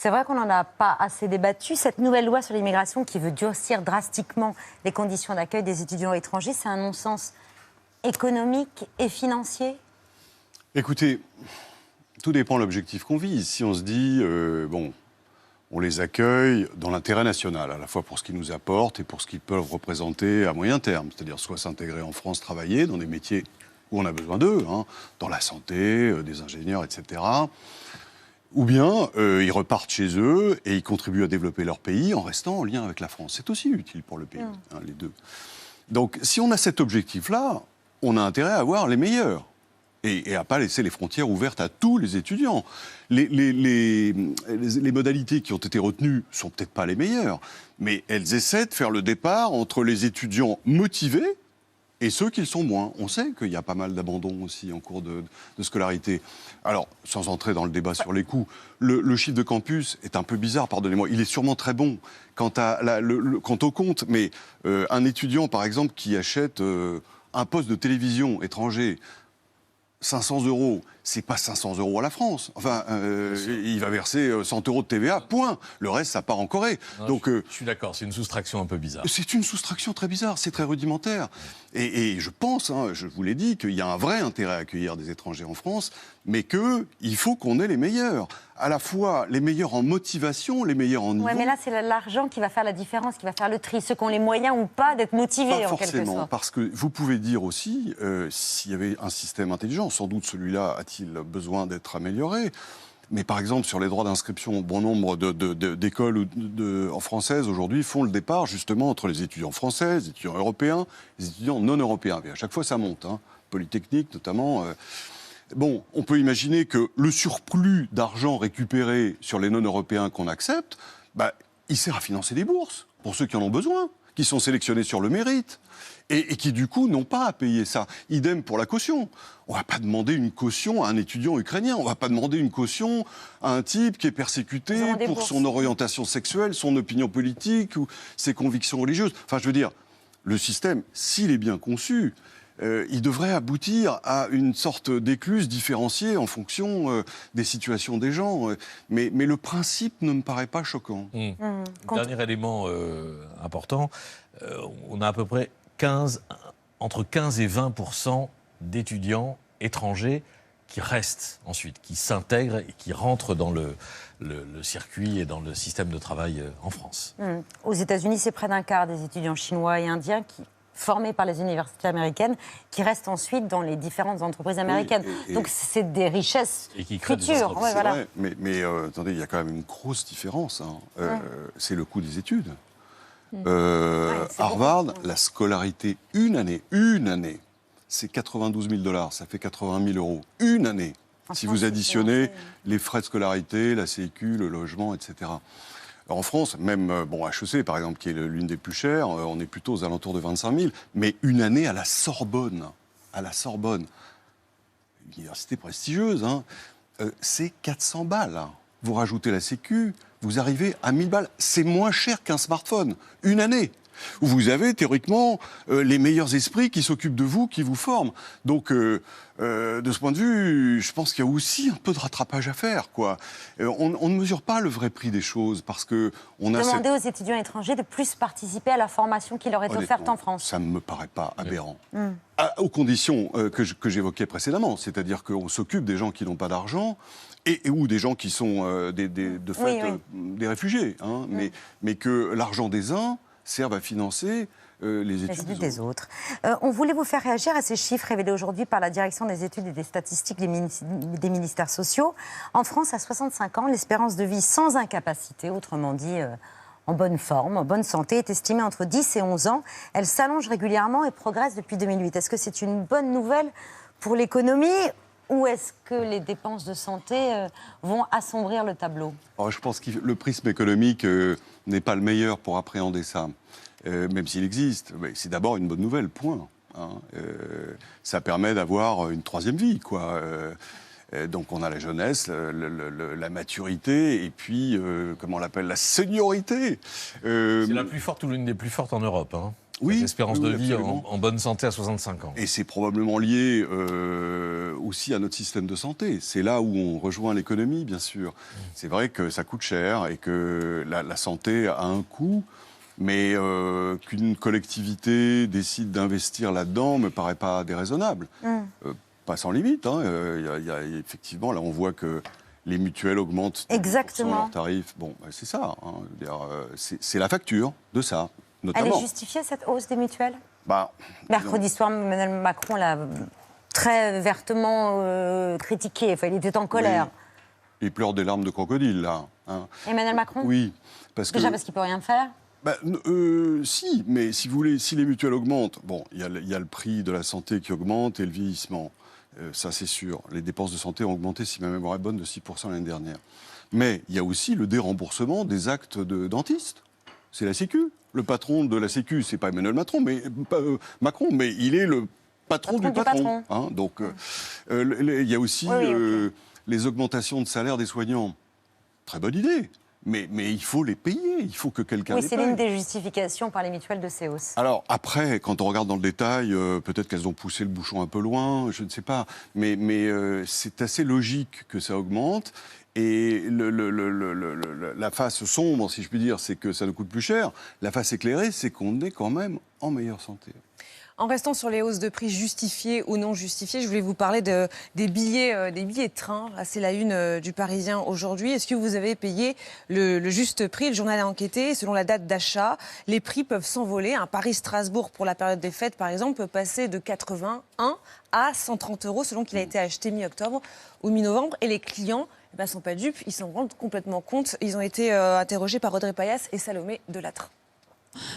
C'est vrai qu'on n'en a pas assez débattu. Cette nouvelle loi sur l'immigration qui veut durcir drastiquement les conditions d'accueil des étudiants étrangers, c'est un non-sens économique et financier? Écoutez, tout dépend de l'objectif qu'on vise. Si on se dit, on les accueille dans l'intérêt national, à la fois pour ce qu'ils nous apportent et pour ce qu'ils peuvent représenter à moyen terme, c'est-à-dire soit s'intégrer en France, travailler dans des métiers où on a besoin d'eux, dans la santé, des ingénieurs, etc. Ou bien ils repartent chez eux et ils contribuent à développer leur pays en restant en lien avec la France. C'est aussi utile pour le pays, les deux. Donc si on a cet objectif-là, on a intérêt à avoir les meilleurs. Et à ne pas laisser les frontières ouvertes à tous les étudiants. Les modalités qui ont été retenues ne sont peut-être pas les meilleures, mais elles essaient de faire le départ entre les étudiants motivés et ceux qui le sont moins. On sait qu'il y a pas mal d'abandon aussi en cours de scolarité. Alors, sans entrer dans le débat sur les coûts, le chiffre de campus est un peu bizarre, pardonnez-moi. Il est sûrement très bon quant au compte, mais un étudiant, par exemple, qui achète un poste de télévision étranger, 500 €, c'est pas 500 € à la France. Enfin, il va verser 100 € de TVA, point. Le reste, ça part en Corée. Non, donc, je suis d'accord, c'est une soustraction un peu bizarre. C'est une soustraction très bizarre, c'est très rudimentaire. Et je pense, je vous l'ai dit, qu'il y a un vrai intérêt à accueillir des étrangers en France, mais qu'il faut qu'on ait les meilleurs. À la fois les meilleurs en motivation, les meilleurs en niveau. Oui, mais là, c'est l'argent qui va faire la différence, qui va faire le tri. Ceux qui ont les moyens ou pas d'être motivés, pas en quelque forcément, sorte. parce que vous pouvez dire aussi, s'il y avait un système intelligent, sans doute celui-là a-t-il besoin d'être amélioré. Mais par exemple, sur les droits d'inscription, bon nombre d'écoles en françaises aujourd'hui font le départ justement entre les étudiants français, les étudiants européens, les étudiants non européens. Et à chaque fois, ça monte. Polytechnique notamment. Bon, on peut imaginer que le surplus d'argent récupéré sur les non-européens qu'on accepte, il sert à financer des bourses pour ceux qui en ont besoin, qui sont sélectionnés sur le mérite et qui, du coup, n'ont pas à payer ça. Idem pour la caution. On ne va pas demander une caution à un étudiant ukrainien. On ne va pas demander une caution à un type qui est persécuté pour son orientation sexuelle, son opinion politique ou ses convictions religieuses. Enfin, je veux dire, le système, s'il est bien conçu, il devrait aboutir à une sorte d'écluse différenciée en fonction des situations des gens. Mais le principe ne me paraît pas choquant. Dernier élément important, on a à peu près entre 15 et 20% d'étudiants étrangers qui restent ensuite, qui s'intègrent et qui rentrent dans le circuit et dans le système de travail en France. Aux États-Unis, c'est près d'un quart des étudiants chinois et indiens formés par les universités américaines, qui restent ensuite dans les différentes entreprises américaines. Oui, donc c'est des richesses et qui créent futures. Des voilà. Vrai, mais attendez, il y a quand même une grosse différence. C'est le coût des études. Harvard, la scolarité, une année, c'est 92 000 $, ça fait 80 000 €. Une année, si vous additionnez les frais de scolarité, la Sécu, le logement, etc. Alors en France, même HEC, par exemple, qui est l'une des plus chères, on est plutôt aux alentours de 25 000. Mais une année à la Sorbonne, université prestigieuse, c'est 400 balles. Vous rajoutez la Sécu, vous arrivez à 1000 balles. C'est moins cher qu'un smartphone. Une année. Où vous avez théoriquement les meilleurs esprits qui s'occupent de vous, qui vous forment. Donc, de ce point de vue, je pense qu'il y a aussi un peu de rattrapage à faire, quoi. On ne mesure pas le vrai prix des choses parce que on a Demander aux étudiants étrangers de plus participer à la formation qui leur est offerte en France. Ça ne me paraît pas aberrant. Aux conditions que j'évoquais précédemment, c'est-à-dire qu'on s'occupe des gens qui n'ont pas d'argent ou des gens qui sont des réfugiés, mais que l'argent des uns servent à financer les études des autres. On voulait vous faire réagir à ces chiffres révélés aujourd'hui par la Direction des études et des statistiques des ministères sociaux. En France, à 65 ans, l'espérance de vie sans incapacité, autrement dit en bonne forme, en bonne santé, est estimée entre 10 et 11 ans. Elle s'allonge régulièrement et progresse depuis 2008. Est-ce que c'est une bonne nouvelle pour l'économie ou est-ce que les dépenses de santé vont assombrir le tableau ? Alors, je pense que le prisme économique n'est pas le meilleur pour appréhender ça, même s'il existe. Mais c'est d'abord une bonne nouvelle, point. Ça permet d'avoir une troisième vie, quoi. Donc on a la jeunesse, la maturité, et puis, comment on l'appelle, la seniorité. C'est la plus forte ou l'une des plus fortes en Europe, Oui, l'espérance oui, de vie absolument. en bonne santé à 65 ans. Et c'est probablement lié aussi à notre système de santé. C'est là où on rejoint l'économie, bien sûr. C'est vrai que ça coûte cher et que la santé a un coût, mais qu'une collectivité décide d'investir là-dedans me paraît pas déraisonnable. Pas sans limite. Hein. Effectivement, là, on voit que les mutuelles augmentent de 10% Exactement. leurs tarifs. Bon, c'est ça. Hein. Je veux dire, c'est la facture de ça, Elle notamment. est justifiée, cette hausse des mutuelles? Bah, Mercredi soir, Emmanuel Macron l'a très vertement critiqué. Enfin, il était en colère. oui. Il pleure des larmes de crocodile, là. Hein. Emmanuel Macron? Oui. Parce Déjà que, parce qu'il ne peut rien faire. si, mais si vous voulez, si les mutuelles augmentent, bon, il y a le prix de la santé qui augmente et le vieillissement. Ça, c'est sûr. Les dépenses de santé ont augmenté, si ma mémoire est bonne, de 6% l'année dernière. Mais il y a aussi le déremboursement des actes de dentiste. C'est la Sécu. Le patron de la Sécu, c'est pas Emmanuel Macron, mais il est le patron du patron. Hein. Donc, il y a aussi Ok. les augmentations de salaire des soignants. Très bonne idée. Mais il faut les payer. Il faut que quelqu'un Oui, les c'est paye. l'une des justifications par les mutuelles de ces hausses. Alors après, quand on regarde dans le détail, peut-être qu'elles ont poussé le bouchon un peu loin, je ne sais pas. Mais c'est assez logique que ça augmente. Et la face sombre, si je puis dire, c'est que ça nous coûte plus cher. La face éclairée, c'est qu'on est quand même en meilleure santé. En restant sur les hausses de prix justifiées ou non justifiées, je voulais vous parler des billets de train. Là, c'est la une du Parisien aujourd'hui. Est-ce que vous avez payé le juste prix? Le journal a enquêté. Selon la date d'achat, les prix peuvent s'envoler. Un Paris-Strasbourg pour la période des fêtes, par exemple, peut passer de 81 à 130 euros selon qu'il a été acheté mi-octobre ou mi-novembre. Et les clients ne sont pas dupes. Ils s'en rendent complètement compte. Ils ont été interrogés par Audrey Payas et Salomé Delattre.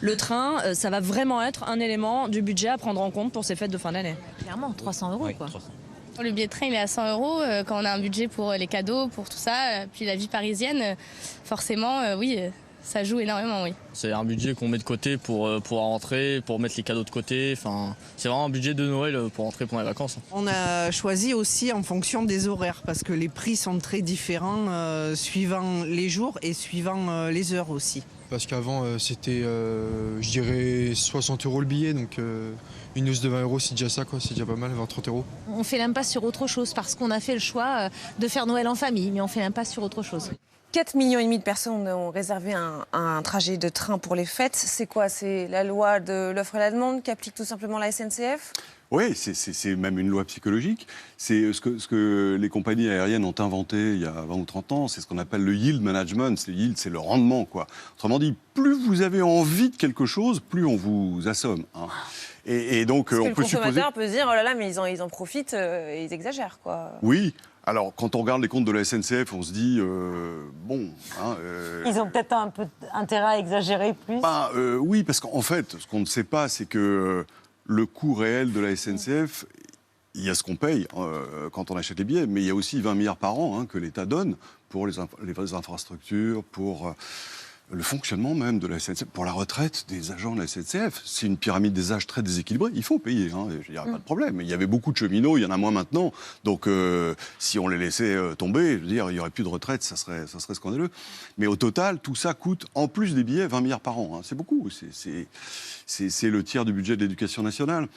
Le train, ça va vraiment être un élément du budget à prendre en compte pour ces fêtes de fin d'année. Clairement, 300 euros, Oui, quoi. 300. Le billet de train, il est à 100 euros. Quand on a un budget pour les cadeaux, pour tout ça, puis la vie parisienne, forcément, oui, ça joue énormément, oui. C'est un budget qu'on met de côté pour pouvoir rentrer, pour mettre les cadeaux de côté. Enfin, c'est vraiment un budget de Noël pour rentrer pendant les vacances. On a choisi aussi en fonction des horaires parce que les prix sont très différents suivant les jours et suivant les heures aussi. Parce qu'avant, c'était, je dirais, 60 euros le billet. Donc, une hausse de 20 euros, c'est déjà ça, quoi. C'est déjà pas mal, 20-30 euros. On fait l'impasse sur autre chose parce qu'on a fait le choix de faire Noël en famille, mais on fait l'impasse sur autre chose. 4,5 millions de personnes ont réservé un trajet de train pour les fêtes. C'est quoi? C'est la loi de l'offre et la demande qui applique tout simplement la SNCF? Oui, c'est même une loi psychologique. C'est ce que les compagnies aériennes ont inventé il y a 20 ou 30 ans, c'est ce qu'on appelle le yield management. Le yield, c'est le rendement, quoi. Autrement dit, plus vous avez envie de quelque chose, plus on vous assomme. Hein. Et donc, Parce que on le peut supposer... consommateur peut se dire, oh là là, mais ils en profitent et ils exagèrent, quoi. Oui. Alors, quand on regarde les comptes de la SNCF, on se dit, bon... Hein, Ils ont peut-être un peu intérêt à exagérer plus. Oui, parce qu'en fait, ce qu'on ne sait pas, c'est que le coût réel de la SNCF, il y a ce qu'on paye quand on achète les billets, mais il y a aussi 20 milliards par an que l'État donne pour les infrastructures, pour le fonctionnement même de la SNCF, pour la retraite des agents de la SNCF. C'est une pyramide des âges très déséquilibrée. Il faut payer, il n'y a pas de problème. Mais il y avait beaucoup de cheminots, il y en a moins maintenant. Donc, si on les laissait tomber, je veux dire, il n'y aurait plus de retraite, ça serait scandaleux. Mais au total, tout ça coûte, en plus des billets, 20 milliards par an. C'est beaucoup. C'est le tiers du budget de l'éducation nationale.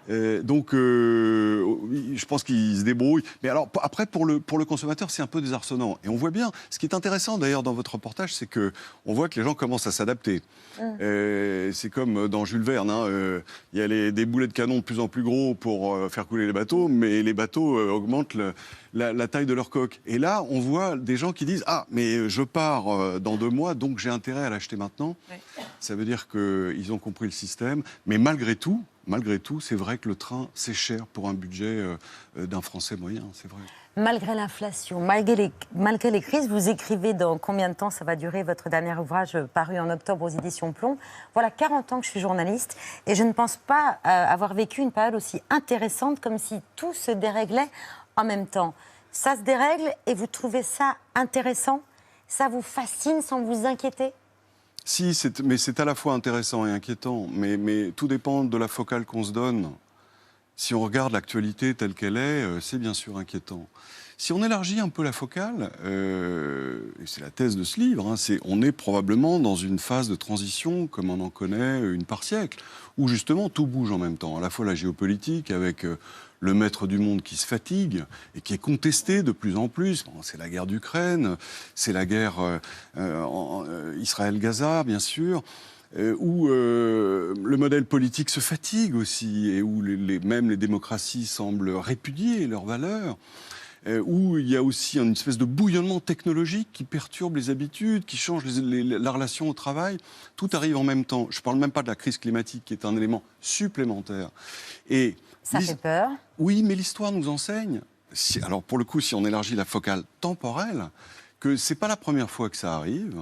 Donc, je pense qu'ils se débrouillent. Mais alors, après, pour le consommateur, c'est un peu désarçonnant. Et on voit bien, ce qui est intéressant d'ailleurs dans votre reportage, c'est qu'on voit que les gens commencent à s'adapter. C'est comme dans Jules Verne, il y a des boulets de canon de plus en plus gros pour faire couler les bateaux, mais les bateaux augmentent la taille de leur coque. Et là, on voit des gens qui disent « Ah, mais je pars dans 2 mois, donc j'ai intérêt à l'acheter maintenant. Ouais. » Ça veut dire qu'ils ont compris le système. Mais malgré tout, c'est vrai que le train, c'est cher pour un budget d'un Français moyen, c'est vrai. Malgré l'inflation, malgré les crises, vous écrivez dans combien de temps ça va durer votre dernier ouvrage paru en octobre aux éditions Plomb. Voilà 40 ans que je suis journaliste et je ne pense pas avoir vécu une période aussi intéressante comme si tout se déréglait en même temps. Ça se dérègle et vous trouvez ça intéressant? Ça vous fascine sans vous inquiéter? Si, mais c'est à la fois intéressant et inquiétant. Mais tout dépend de la focale qu'on se donne. Si on regarde l'actualité telle qu'elle est, c'est bien sûr inquiétant. Si on élargit un peu la focale, et c'est la thèse de ce livre, hein, on est probablement dans une phase de transition comme on en connaît une par siècle, où justement tout bouge en même temps, à la fois la géopolitique avec le maître du monde qui se fatigue et qui est contesté de plus en plus. Bon, c'est la guerre d'Ukraine, c'est la guerre Israël-Gaza, bien sûr, où le modèle politique se fatigue aussi et où même les démocraties semblent répudier leurs valeurs. Où il y a aussi une espèce de bouillonnement technologique qui perturbe les habitudes, qui change la relation au travail. Tout arrive en même temps. Je ne parle même pas de la crise climatique, qui est un élément supplémentaire. Et ça fait peur. Oui, mais l'histoire nous enseigne, alors pour le coup, si on élargit la focale temporelle, que ce n'est pas la première fois que ça arrive,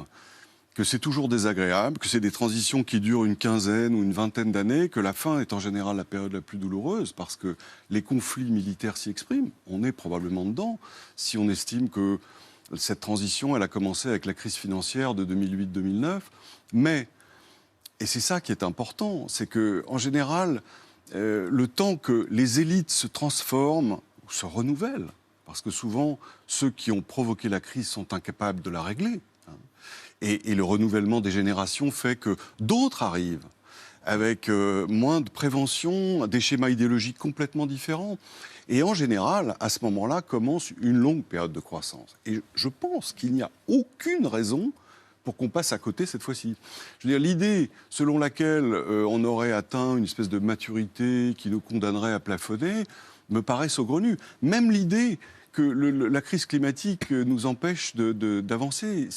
que c'est toujours désagréable, que c'est des transitions qui durent une quinzaine ou une vingtaine d'années, que la fin est en général la période la plus douloureuse, parce que les conflits militaires s'y expriment. On est probablement dedans, si on estime que cette transition, elle a commencé avec la crise financière de 2008-2009. Mais, et c'est ça qui est important, c'est qu'en général, le temps que les élites se transforment ou se renouvellent, parce que souvent, ceux qui ont provoqué la crise sont incapables de la régler, et le renouvellement des générations fait que d'autres arrivent avec moins de prévention, des schémas idéologiques complètement différents. Et en général, à ce moment-là, commence une longue période de croissance. Et je pense qu'il n'y a aucune raison pour qu'on passe à côté cette fois-ci. Je veux dire, l'idée selon laquelle on aurait atteint une espèce de maturité qui nous condamnerait à plafonner me paraît saugrenue. Même l'idée que la crise climatique nous empêche d'avancer.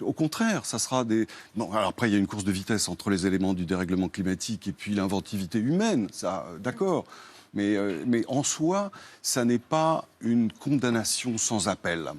Au contraire, ça sera des... Bon, alors après, il y a une course de vitesse entre les éléments du dérèglement climatique et puis l'inventivité humaine, ça, d'accord. Mais en soi, ça n'est pas une condamnation sans appel.